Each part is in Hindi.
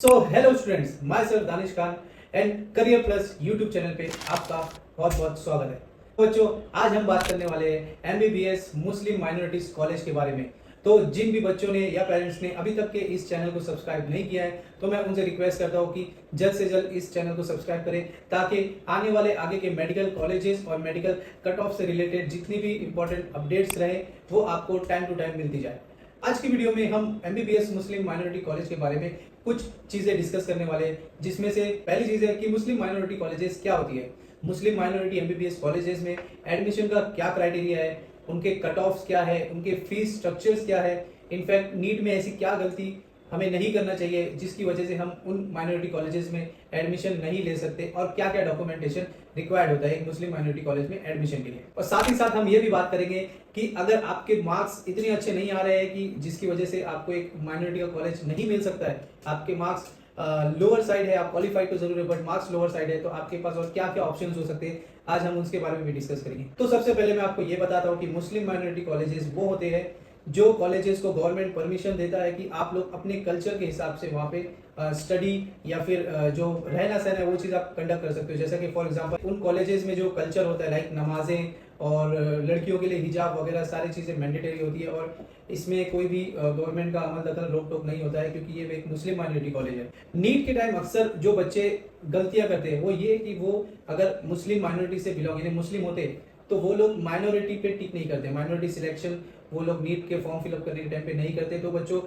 So hello students, my self Danish Khan and career plus YouTube channel पे आपका बहुत बहुत स्वागत है। तो बच्चों, आज हम बात करने वाले हैं एमबीबीएस मुस्लिम माइनॉरिटीज कॉलेज के बारे में। तो जिन भी बच्चों ने या पेरेंट्स ने अभी तक के इस चैनल को सब्सक्राइब नहीं किया है, तो मैं उनसे रिक्वेस्ट करता हूँ कि जल्द से जल्द इस चैनल को सब्सक्राइब करें, ताकि आने वाले आगे के मेडिकल कॉलेजेस और मेडिकल कट ऑफ से रिलेटेड जितनी भी इंपॉर्टेंट अपडेट्स रहे वो आपको टाइम टू टाइम मिलती जाए। आज की वीडियो में हम एमबीबीएस मुस्लिम माइनॉरिटी कॉलेज के बारे में कुछ चीजें डिस्कस करने वाले हैं, जिसमें से पहली चीज है कि मुस्लिम माइनॉरिटी कॉलेजेस क्या होती है। मुस्लिम माइनॉरिटी एमबीबीएस कॉलेजेस में एडमिशन का क्या क्राइटेरिया है, उनके कट ऑफ्स क्या है, उनके फीस स्ट्रक्चर्स क्या है, इनफैक्ट नीट में ऐसी क्या गलती हमें नहीं करना चाहिए जिसकी वजह से हम उन माइनॉरिटी कॉलेजेस में एडमिशन नहीं ले सकते, और क्या क्या डॉक्यूमेंटेशन रिक्वायर्ड होता है एक मुस्लिम माइनॉरिटी कॉलेज में एडमिशन के लिए। और साथ ही साथ हम ये भी बात करेंगे कि अगर आपके मार्क्स इतने अच्छे नहीं आ रहे हैं कि जिसकी वजह से आपको एक माइनॉरिटी का कॉलेज नहीं मिल सकता है, आपके मार्क्स लोअर साइड है, आप क्वालिफाइड तो जरूर है बट मार्क्स लोअर साइड है, तो आपके पास और क्या क्या ऑप्शंस हो सकते हैं, आज हम उसके बारे में भी डिस्कस करेंगे। तो सबसे पहले मैं आपको ये बताता हूँ कि मुस्लिम माइनॉरिटी कॉलेजेस वो होते हैं जो कॉलेजेस को गवर्नमेंट परमिशन देता है कि आप लोग अपने कल्चर के हिसाब से वहाँ पे स्टडी या फिर जो रहना सहना है वो चीज़ आप कंडक्ट कर सकते हो। जैसा कि फॉर एग्जांपल उन कॉलेजेस में जो कल्चर होता है, लाइक नमाजें और लड़कियों के लिए हिजाब वगैरह सारी चीज़ें मैंडेटरी होती है, और इसमें कोई भी गवर्नमेंट का अमल दखल रोक टोक नहीं होता है, क्योंकि ये एक मुस्लिम माइनॉरिटी कॉलेज है। नीट के टाइम अक्सर जो बच्चे गलतियां करते हैं वो ये कि वो अगर मुस्लिम माइनॉरिटी से बिलोंग यानी मुस्लिम होते तो वो लोग माइनॉरिटी पे टिक नहीं करते, माइनॉरिटी सिलेक्शन वो लोग नीट के फॉर्म फिलअप करने के टाइम पे नहीं करते। तो बच्चों,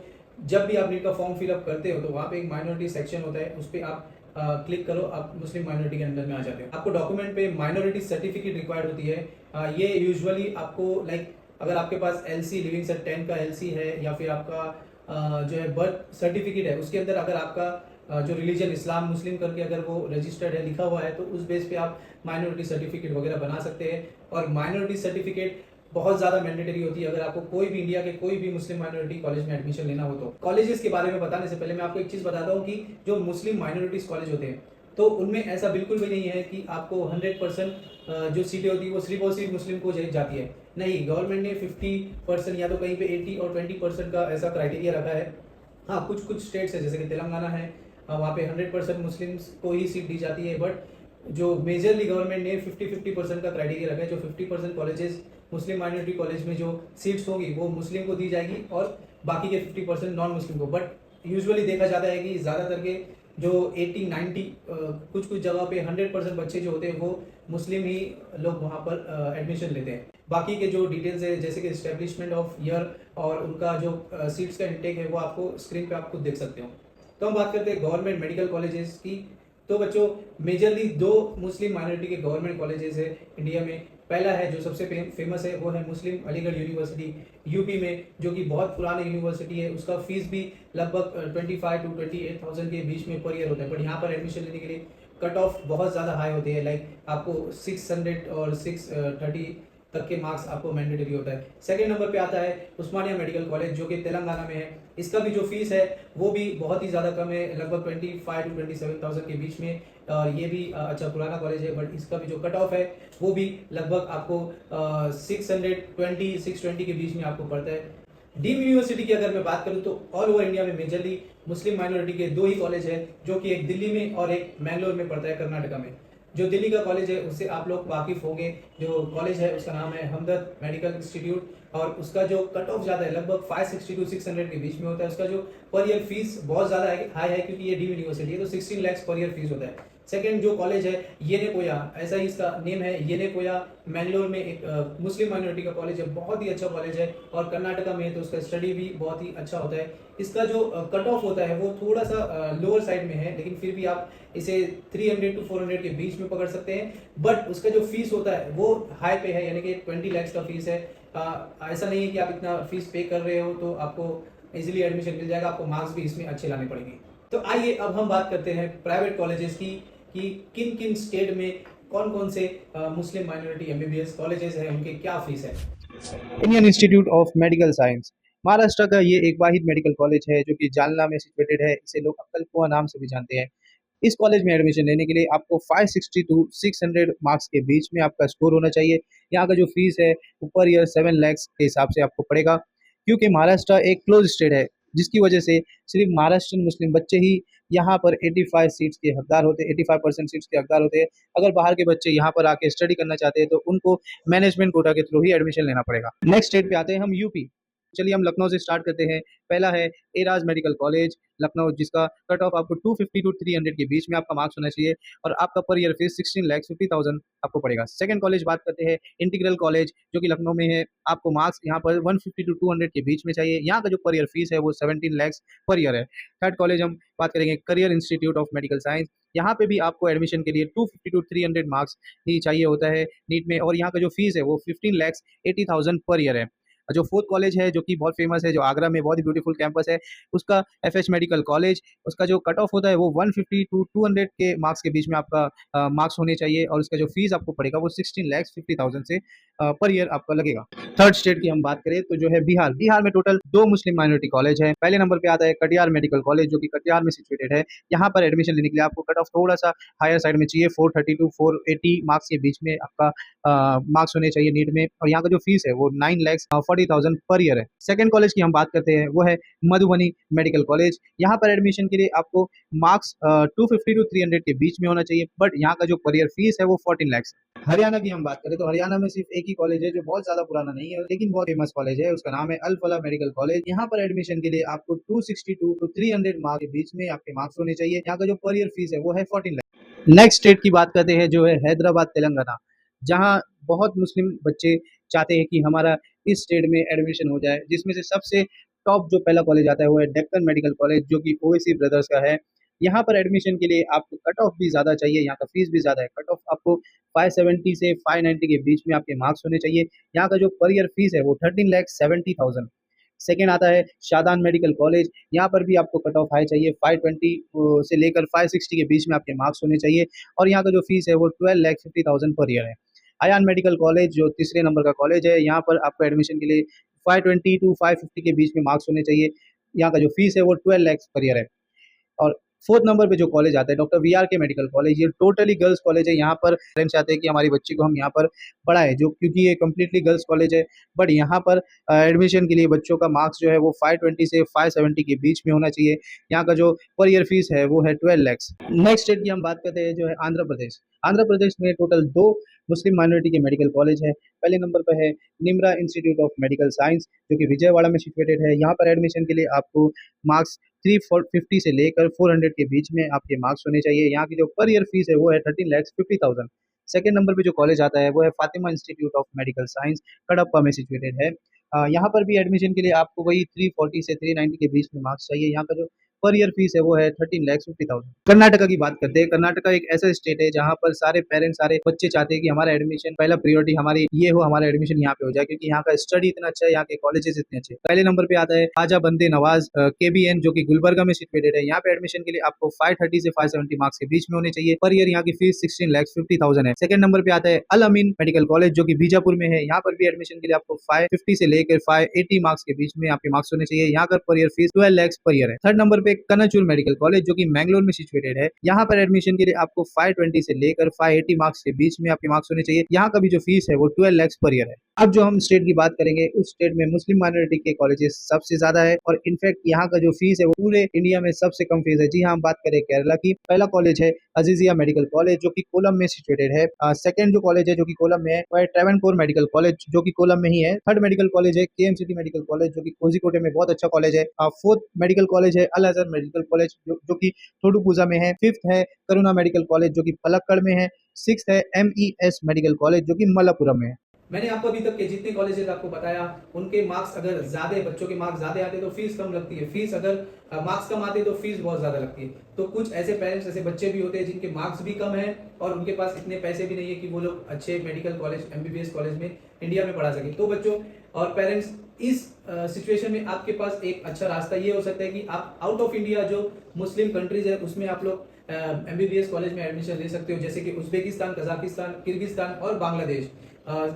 जब भी आप नीट का फॉर्म फिलअप करते हो तो वहाँ पे एक माइनॉरिटी सेक्शन होता है, उस पर आप क्लिक करो, आप मुस्लिम माइनॉरिटी के अंदर में आ जाते हो। आपको डॉक्यूमेंट पे माइनॉरिटी सर्टिफिकेट रिक्वायर्ड होती है। ये यूजुअली आपको लाइक अगर आपके पास एलसी लिविंग सेट 10 का एलसी है, या फिर आपका जो है बर्थ सर्टिफिकेट है, उसके अंदर अगर आपका जो रिलीजन इस्लाम मुस्लिम करके अगर वो रजिस्टर्ड है, लिखा हुआ है, तो उस बेस पे आप माइनॉरिटी सर्टिफिकेट वगैरह बना सकते हैं। और माइनॉरिटी सर्टिफिकेट बहुत ज़्यादा मैंडेटरी होती है अगर आपको कोई भी इंडिया के कोई भी मुस्लिम माइनॉरिटी कॉलेज में एडमिशन लेना हो। तो कॉलेजेस के बारे में बताने से पहले मैं आपको एक चीज़ बताता हूँ कि जो मुस्लिम माइनॉरिटीज कॉलेज होते हैं तो उनमें ऐसा बिल्कुल भी नहीं है कि आपको 100% जो सीटें होती है वो सिर्फ और सिर्फ मुस्लिम को जाती है। नहीं, गवर्नमेंट ने 50% या तो कहीं पे 80 और 20% का ऐसा क्राइटेरिया रखा है। हाँ, कुछ कुछ स्टेट्स है जैसे कि तेलंगाना है, वहाँ पे 100% मुस्लिम्स को ही सीट दी जाती है, बट जो मेजरली गवर्नमेंट ने 50-50% का क्राइटेरिया रखा है। जो 50% कॉलेजेस मुस्लिम माइनॉरिटी कॉलेज में जो सीट्स होगी वो मुस्लिम को दी जाएगी और बाकी के 50% नॉन मुस्लिम को। बट यूजुअली देखा जाता है कि ज़्यादातर के जो 80-90 कुछ कुछ जगह पे 100% बच्चे जो होते हैं वो मुस्लिम ही लोग वहाँ पर एडमिशन लेते हैं। बाकी के जो डिटेल्स है जैसे कि इस्टेब्लिशमेंट ऑफ ईयर और उनका जो सीट्स का इंटेक है वो आपको स्क्रीन पे आप खुद देख सकते हो। तो हम बात करते हैं गवर्नमेंट मेडिकल कॉलेजेस की। तो बच्चों, मेजरली दो मुस्लिम माइनॉरिटी के गवर्नमेंट कॉलेजेस है इंडिया में। पहला है जो सबसे फेमस है वो है मुस्लिम अलीगढ़ यूनिवर्सिटी यूपी में, जो कि बहुत पुरानी यूनिवर्सिटी है। उसका फीस भी लगभग 25 to 28,000 के बीच में पर ईयर होता है। बट यहाँ पर एडमिशन लेने के लिए कट ऑफ बहुत ज़्यादा हाई होती है, लाइक आपको 600 और 630 तक के मार्क्स आपको मैंडेटरी होता है। सेकंड नंबर पे आता है उस्मानिया मेडिकल कॉलेज, जो कि तेलंगाना में है। इसका भी जो फीस है वो भी बहुत ही ज़्यादा कम है, लगभग 25 to 27,000 के बीच में। और ये भी अच्छा पुराना कॉलेज है, बट इसका भी जो कट ऑफ है वो भी लगभग आपको 620 के बीच में आपको पड़ता है। डीम यूनिवर्सिटी की अगर मैं बात करूं तो ऑल ओवर इंडिया में मेजरली मुस्लिम माइनॉरिटी के दो ही कॉलेज है, जो कि एक दिल्ली में और एक मैंगलोर में पड़ता है, कर्नाटका में। जो दिल्ली का कॉलेज है उससे आप लोग वाकिफ होंगे। जो कॉलेज है उसका नाम है हमदर्द मेडिकल इंस्टीट्यूट, और उसका जो कट ऑफ ज़्यादा है लगभग 560 to 600 के बीच में होता है। उसका जो पर ईयर फीस बहुत ज़्यादा हाई है, क्योंकि ये डीम यूनिवर्सिटी है, तो 16 lakhs पर ईयर फीस होता है। सेकंड जो कॉलेज है येनेपोया, ऐसा ही इसका नेम है, येनेपोया, मैंगलोर में एक मुस्लिम माइनॉरिटी का कॉलेज है, बहुत ही अच्छा कॉलेज है, और कर्नाटका में है, तो उसका स्टडी भी बहुत ही अच्छा होता है। इसका जो कट ऑफ होता है वो थोड़ा सा लोअर साइड में है, लेकिन फिर भी आप इसे 300 to 400 के बीच में पकड़ सकते हैं। बट उसका जो फीस होता है वो हाई पे है, यानी कि 20 lakhs का फीस है। ऐसा नहीं है कि आप इतना फीस पे कर रहे हो तो आपको इजीली एडमिशन मिल जाएगा, आपको मार्क्स भी इसमें अच्छे लाने पड़ेंगे। तो आइए अब हम बात करते हैं प्राइवेट कॉलेजेस की, कि किन किन स्टेट में कौन कौन से मुस्लिम माइनॉरिटी एमबीबीएस कॉलेजेस हैं, उनके क्या फीस है। Indian institute of medical science Maharashtra का ये एक वाहिद मेडिकल कॉलेज है जो कि जालना में सिचुएटेड है। इसे लोग अक्कल कुआं नाम से भी जानते हैं। इस कॉलेज में एडमिशन लेने के लिए आपको 560 to 600 मार्क्स के बीच में आपका स्कोर होना चाहिए। यहाँ का जो फीस है वो पर ईयर 7 lakhs के हिसाब से आपको पड़ेगा। क्योंकि महाराष्ट्र एक क्लोज स्टेट है, जिसकी वजह से सिर्फ महाराष्ट्रियन मुस्लिम बच्चे ही यहाँ पर 85 सीट्स के हकदार होते हैं, 85% सीट्स के हकदार होते हैं। अगर बाहर के बच्चे यहाँ पर आके स्टडी करना चाहते हैं तो उनको मैनेजमेंट कोटा के थ्रू ही एडमिशन लेना पड़ेगा। नेक्स्ट स्टेट पे आते हैं हम यूपी। चलिए हम लखनऊ से स्टार्ट करते हैं। पहला है एराज मेडिकल कॉलेज लखनऊ, जिसका कट ऑफ आपको 250 टू 300 के बीच में आपका मार्क्स होना चाहिए और आपका पर ईयर फीस 16,50,000 आपको पड़ेगा। सेकंड कॉलेज बात करते हैं इंटीग्रल कॉलेज, जो कि लखनऊ में है। आपको मार्क्स यहाँ पर 150 टू 200 के बीच में चाहिए। यहाँ का जो पर ईयर फीस है वो 17 लाख पर ईयर है। थर्ड कॉलेज हम बात करेंगे career institute of medical science. यहाँ पे भी आपको एडमिशन के लिए 250 टू 300 मार्क्स ही चाहिए होता है नीट में, और यहाँ का जो फीस है वो 15,80,000 पर ईयर है। जो फोर्थ कॉलेज है जो कि बहुत फेमस है, जो आगरा में बहुत ही ब्यूटीफुल कैंपस है, उसका एफएच मेडिकल कॉलेज, उसका जो कट ऑफ होता है वो 150 टू 200 के मार्क्स के बीच में आपका मार्क्स होने चाहिए, और उसका जो फीस आपको पड़ेगा वो 16,50,000 से पर ईयर आपका लगेगा। थर्ड स्टेट की हम बात करें तो जो है बिहार। बिहार में टोटल 2 मुस्लिम माइनॉरिटी कॉलेज है। पहले नंबर पे आता है कटिहार मेडिकल कॉलेज, जो कि कटिहार में सिचुएटेड है। यहाँ पर एडमिशन लेने के लिए आपको कट ऑफ थोड़ा सा हायर साइड में चाहिए, 430 टू 480 मार्क्स के बीच में आपका मार्क्स होने चाहिए नीट में, और यहाँ का जो फीस है वो 9,40,000 पर ईयर है। सेकंड कॉलेज की हम बात करते हैं वो है मधुबनी मेडिकल कॉलेज। यहाँ पर एडमिशन के लिए आपको मार्क्स 250 टू 300 के बीच में होना चाहिए, बट यहाँ का जो पर ईयर फीस है वो 14 लाख। हरियाणा की हम बात करें तो हरियाणा में सिर्फ एक ही कॉलेज है जो बहुत ज्यादा पुराना नहीं है लेकिन बहुत फेमस कॉलेज है, उसका नाम है अल फलाह मेडिकल कॉलेज। यहाँ पर एडमिशन के लिए आपको 262 टू 300 मार्क्स के बीच में आपके मार्क्स होने चाहिए। यहाँ का जो पर ईयर फीस है वो है 14 लाख। नेक्स्ट स्टेट की बात करते हैं जो है हैदराबाद तेलंगाना, जहाँ बहुत मुस्लिम बच्चे चाहते हैं कि हमारा इस स्टेट में एडमिशन हो जाए, जिसमें से सबसे टॉप जो पहला कॉलेज आता है वो है डेक्कन मेडिकल कॉलेज, जो कि ओवैसी ब्रदर्स का है। यहाँ पर एडमिशन के लिए आपको कट ऑफ भी ज़्यादा चाहिए, यहाँ का फीस भी ज़्यादा है। कट ऑफ आपको 570 से 590 के बीच में आपके मार्क्स होने चाहिए। यहाँ का जो पर ईयर फीस है वो 13,70,000। सेकेंड आता है शादान मेडिकल कॉलेज। यहाँ पर भी आपको कट ऑफ हाई चाहिए, 520 से लेकर 560 के बीच में आपके मार्क्स होने चाहिए, और यहाँ का जो फीस है वो 12,50,000 पर ईयर है। अयान मेडिकल कॉलेज जो तीसरे नंबर का कॉलेज है, यहाँ पर आपको एडमिशन के लिए 520 टू 550 के बीच में मार्क्स होने चाहिए। यहाँ का जो फीस है वो 12 लाख पर ईयर है। और फोर्थ नंबर पे जो कॉलेज आता है डॉक्टर वीआर के मेडिकल कॉलेज, ये टोटली गर्ल्स कॉलेज है। यहाँ पर पेरेंट्स चाहते हैं कि हमारी बच्ची को हम यहाँ पर पढ़ाएं, जो क्योंकि ये कम्प्लीटली गर्ल्स कॉलेज है, बट यहाँ पर एडमिशन के लिए बच्चों का मार्क्स जो है वो 520 से 570 के बीच में होना चाहिए। यहाँ का जो पर ईयर फीस है वो है 12 लैक्स। नेक्स्ट स्टेट की हम बात करते हैं जो है आंध्र प्रदेश। आंध्र प्रदेश में टोटल 2 मुस्लिम माइनॉरिटी के मेडिकल कॉलेज है। पहले नंबर पर है Nimra institute of medical science, जो कि विजयवाड़ा में सिचुएटेड है। यहाँ पर एडमिशन के लिए आपको मार्क्स 350 से लेकर 400 के बीच में आपके मार्क्स होने चाहिए। यहाँ की जो पर ईयर फीस है वो है 13,50,000। सेकेंड नंबर पे जो कॉलेज आता है वो है Fatima institute of medical science, Kadapa में सिचुएटेड है। यहाँ पर भी एडमिशन के लिए आपको वही 340 से 390 के बीच में मार्क्स चाहिए। यहाँ का जो पर ईयर फीस है वो है 13,50,000। कर्नाटका की बात करते हैं। कर्नाटका एक ऐसा स्टेट है जहाँ पर सारे पेरेंट्स, सारे बच्चे चाहते हैं कि हमारा एडमिशन पहला प्रायोरिटी हमारी ये हो, हमारा एडमिशन यहाँ पे हो जाए, क्योंकि यहाँ का स्टडी इतना अच्छा है, यहाँ के कॉलेजेस इतने अच्छे। पहले नंबर पे आता है ख्वाजा बंदे नवाज केबीएन, जो कि गुलबर्गा में सिचुएटेड है। यहाँ पे एडमिशन के लिए आपको 530 से 570 मार्क्स के बीच में होने चाहिए। पर ईयर यहाँ की फीस 16,50,000 है। सेकंड नंबर पे आता है अल अमीन मेडिकल कॉलेज, जो कि बीजापुर में है। यहाँ पर भी एडमिशन के लिए आपको 550 से लेकर 580 मार्क्स के बीच में आपके मार्क्स होने चाहिए। यहाँ per year fees 12 lakh per year है। थर्ड नंबर पे कनाचूर मेडिकल कॉलेज, जो कि मैंगलोर में सिचुएटेड है। यहाँ पर एडमिशन के लिए आपको 520 से लेकर 580 मार्क्स के बीच में आपके मार्क्स होने चाहिए। यहाँ का भी जो फीस है वो 12 लाख पर ईयर है। अब जो हम स्टेट की बात करेंगे, उस स्टेट में मुस्लिम माइनॉरिटी के कॉलेजेस सबसे ज्यादा है, और इनफैक्ट यहाँ का जो फीस है वो पूरे इंडिया में सबसे कम फीस है। जी हाँ, हम बात करें केरला की, पहला कॉलेज है अजीजिया मेडिकल कॉलेज, जो कि कोलम में सिचुएटेड है। सेकंड जो कॉलेज है जो कि कोलम में है वो है ट्रेवनकोर मेडिकल कॉलेज, जो कि कोलम में ही है। थर्ड मेडिकल कॉलेज है केएमसीटी मेडिकल कॉलेज, जो कि कोझिकोडे में बहुत अच्छा कॉलेज है। फोर्थ मेडिकल कॉलेज है अल अजहर मेडिकल कॉलेज, जो कि थोडुपुझा में है। फिफ्थ है करुणा मेडिकल कॉलेज, जो कि पलक्कड़ में है। सिक्स्थ है एमईएस मेडिकल कॉलेज, जो कि मल्लापुरम में है। मैंने आपको अभी तक के जितने कॉलेजेस आपको बताया, उनके मार्क्स अगर ज्यादा, बच्चों के मार्क्स ज्यादा आते तो फीस कम लगती है। फीस अगर मार्क्स कम आते तो फीस बहुत ज्यादा लगती है। तो कुछ ऐसे पेरेंट्स, ऐसे बच्चे भी होते हैं जिनके मार्क्स भी कम है और उनके पास इतने पैसे भी नहीं है कि वो लोग अच्छे मेडिकल कॉलेज, एमबीबीएस कॉलेज में इंडिया में पढ़ा सके। तो बच्चों और पेरेंट्स, इस सिचुएशन में आपके पास एक अच्छा रास्ता ये हो सकता है कि आप आउट ऑफ इंडिया जो मुस्लिम कंट्रीज है उसमें आप लोग एमबीबीएस कॉलेज में एडमिशन ले सकते हो, जैसे कि उज्बेकिस्तान, कजाकिस्तान, किर्गिस्तान और बांग्लादेश।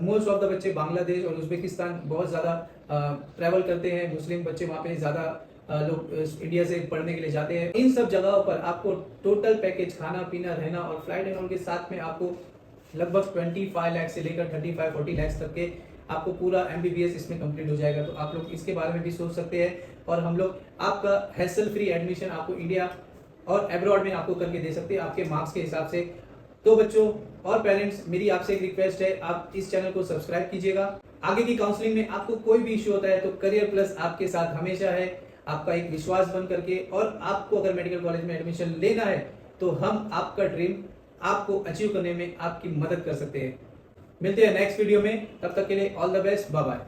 मोस्ट ऑफ द बच्चे बांग्लादेश और उज्बेकिस्तान बहुत ज़्यादा ट्रैवल करते हैं। मुस्लिम बच्चे वहाँ पे ज़्यादा लोग इंडिया से पढ़ने के लिए जाते हैं। इन सब जगहों पर आपको टोटल पैकेज, खाना पीना, रहना और फ्लाइट एंड उनके साथ में आपको लगभग 25 लाख से लेकर 35-40 लाख तक के आपको पूरा एमबीबीएस इसमें कंप्लीट हो जाएगा। तो आप लोग इसके बारे में भी सोच सकते हैं। और हम लोग आपका हैसल फ्री एडमिशन आपको इंडिया और अब्रॉड में आपको करके दे सकते हैं आपके मार्क्स के हिसाब से। तो बच्चों और पेरेंट्स, मेरी आपसे एक रिक्वेस्ट है, आप इस चैनल को सब्सक्राइब कीजिएगा। आगे की काउंसलिंग में आपको कोई भी इश्यू होता है तो करियर प्लस आपके साथ हमेशा है, आपका एक विश्वास बन करके। और आपको अगर मेडिकल कॉलेज में एडमिशन लेना है तो हम आपका ड्रीम आपको अचीव करने में आपकी मदद कर सकते हैं। मिलते हैं नेक्स्ट वीडियो में, तब तक के लिए all the best, bye bye.